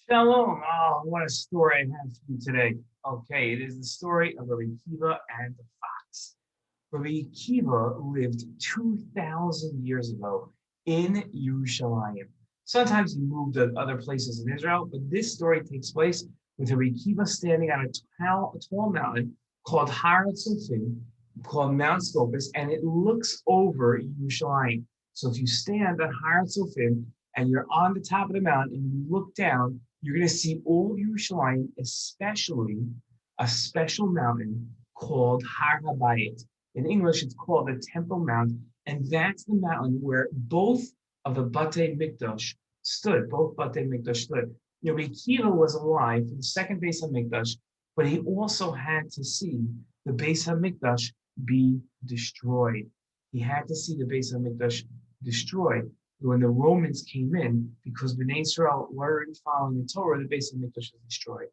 Shalom. Oh, what a story I have for you today. Okay, it is the story of Rabbi Akiva and the fox. Rabbi Akiva lived 2,000 years ago in Yerushalayim. Sometimes he moved to other places in Israel, but this story takes place with Rabbi Akiva standing on a tall mountain called Har Tzofim, called Mount Scopus, and it looks over Yerushalayim. So if you stand on Har Tzofim and you're on the top of the mountain and you look down, you're going to see all Yerushalayim, especially a special mountain called Har HaBayit. In English, it's called the Temple Mount, and that's the mountain where both of the Beit Hamikdash stood. Both Beit Hamikdash stood. Rabbi Akiva was alive for the second Beit Hamikdash, but he also had to see the Beit Hamikdash be destroyed. He had to see the Beit Hamikdash destroyed. When the Romans came in, because Bnei Israel weren't following the Torah, the Beit Hamikdash was destroyed.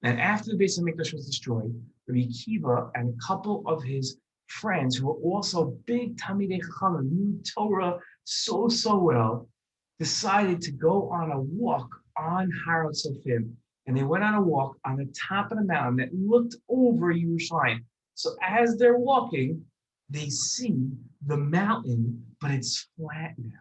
And after the Beit Hamikdash was destroyed, Rabbi Akiva and a couple of his friends who were also big Talmidei Chachamim, knew Torah so well, decided to go on a walk on Har Tzofim. And they went on a walk on the top of the mountain that looked over Yerushalayim. So as they're walking, they see the mountain, but it's flat now.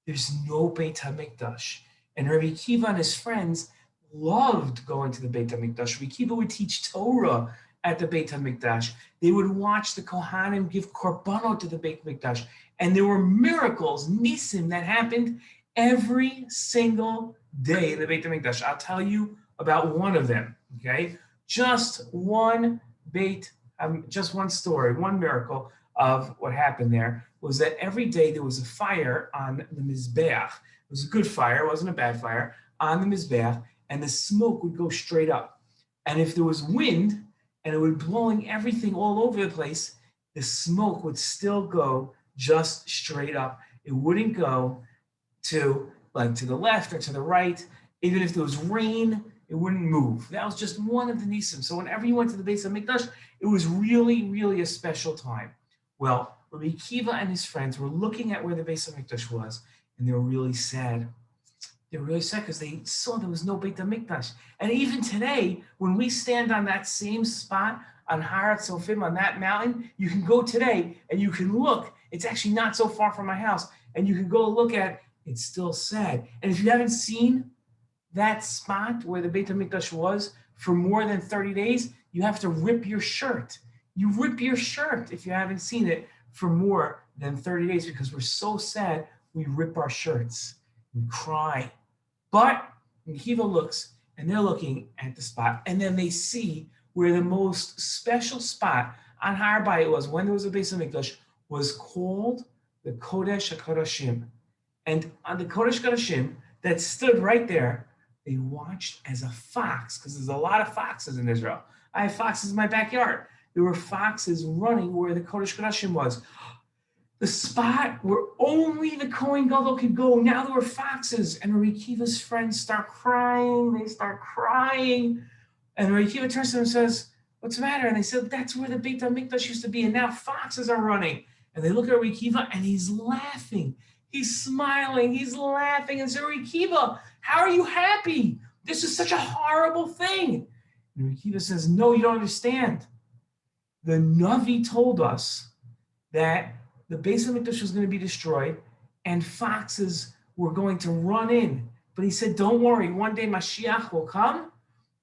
There's no Beit Hamikdash. And Rabbi Akiva and his friends loved going to the Beit Hamikdash. Rabbi Akiva would teach Torah at the Beit Hamikdash. They would watch the Kohanim give korbanot to the Beit Hamikdash. And there were miracles, nisim, that happened every single day in the Beit Hamikdash. I'll tell you about one of them, okay? Just one story, one miracle of what happened there was that every day there was a fire on the Mizbeach. It was a good fire, it wasn't a bad fire, on the Mizbeach, and the smoke would go straight up. And if there was wind, and it would be blowing everything all over the place, the smoke would still go just straight up. It wouldn't go to the left or to the right. Even if there was rain, it wouldn't move. That was just one of the nisim. So whenever you went to the Beit Hamikdash, it was really, really a special time. Well, Rabbi Akiva and his friends were looking at where the Beit Hamikdash was, and they were really sad. They were really sad because they saw there was no Beit Hamikdash. And even today, when we stand on that same spot on Har Tzofim, on that mountain, you can go today and you can look. It's actually not so far from my house. And you can go look at it. It's still sad. And if you haven't seen that spot where the Beit Hamikdash was for more than 30 days, you have to rip your shirt. You rip your shirt if you haven't seen it for more than 30 days because we're so sad, we rip our shirts. We cry. But when Akiva looks, and they're looking at the spot, and then they see where the most special spot on Har HaBayit was, when there was a Beit Hamikdash, was called the Kodesh HaKodashim. And on the Kodesh HaKodashim that stood right there, they watched as a fox, because there's a lot of foxes in Israel. I have foxes in my backyard. There were foxes running where the Kodesh HaKodashim was. The spot where only the Kohen Gadol could go. Now there were foxes, and Rabbi Akiva's friends start crying. They start crying, and Rabbi Akiva turns to them and says, "What's the matter?" And they said, "That's where the Beit Hamikdash used to be, and now foxes are running." And they look at Rabbi Akiva, and he's laughing. He's smiling. He's laughing. And say, "Rabbi Akiva, how are you happy? This is such a horrible thing." And Rabbi Akiva says, "No, you don't understand. The Navi told us that the Beit Hamikdash was going to be destroyed and foxes were going to run in. But he said, don't worry, one day Mashiach will come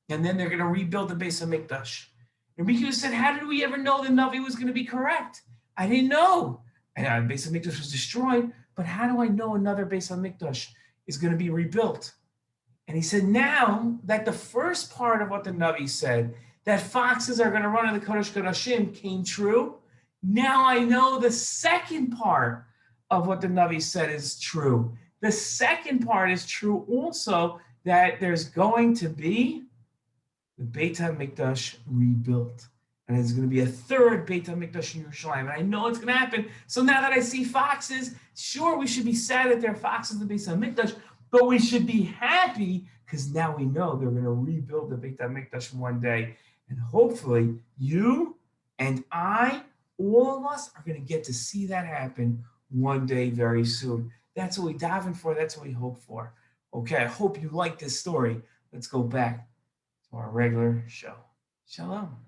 and then they're going to rebuild the Beit Hamikdash." And Rabbi Akiva said, how did we ever know the Navi was going to be correct? I didn't know. And the Beit Hamikdash was destroyed, but how do I know another Beit Hamikdash is going to be rebuilt? And he said, now that the first part of what the Navi said, that foxes are going to run in the Kodesh Kodashim came true, now I know the second part of what the Navi said is true. The second part is true also, that there's going to be the Beit HaMikdash rebuilt. And there's going to be a third Beit HaMikdash in Yerushalayim. And I know it's going to happen. So now that I see foxes, sure, we should be sad that there are foxes in the Beit HaMikdash, but we should be happy because now we know they're going to rebuild the Beit HaMikdash one day. And hopefully you and I, all of us, are going to get to see that happen one day very soon. That's what we daven for. That's what we hope for. Okay, I hope you like this story. Let's go back to our regular show. Shalom.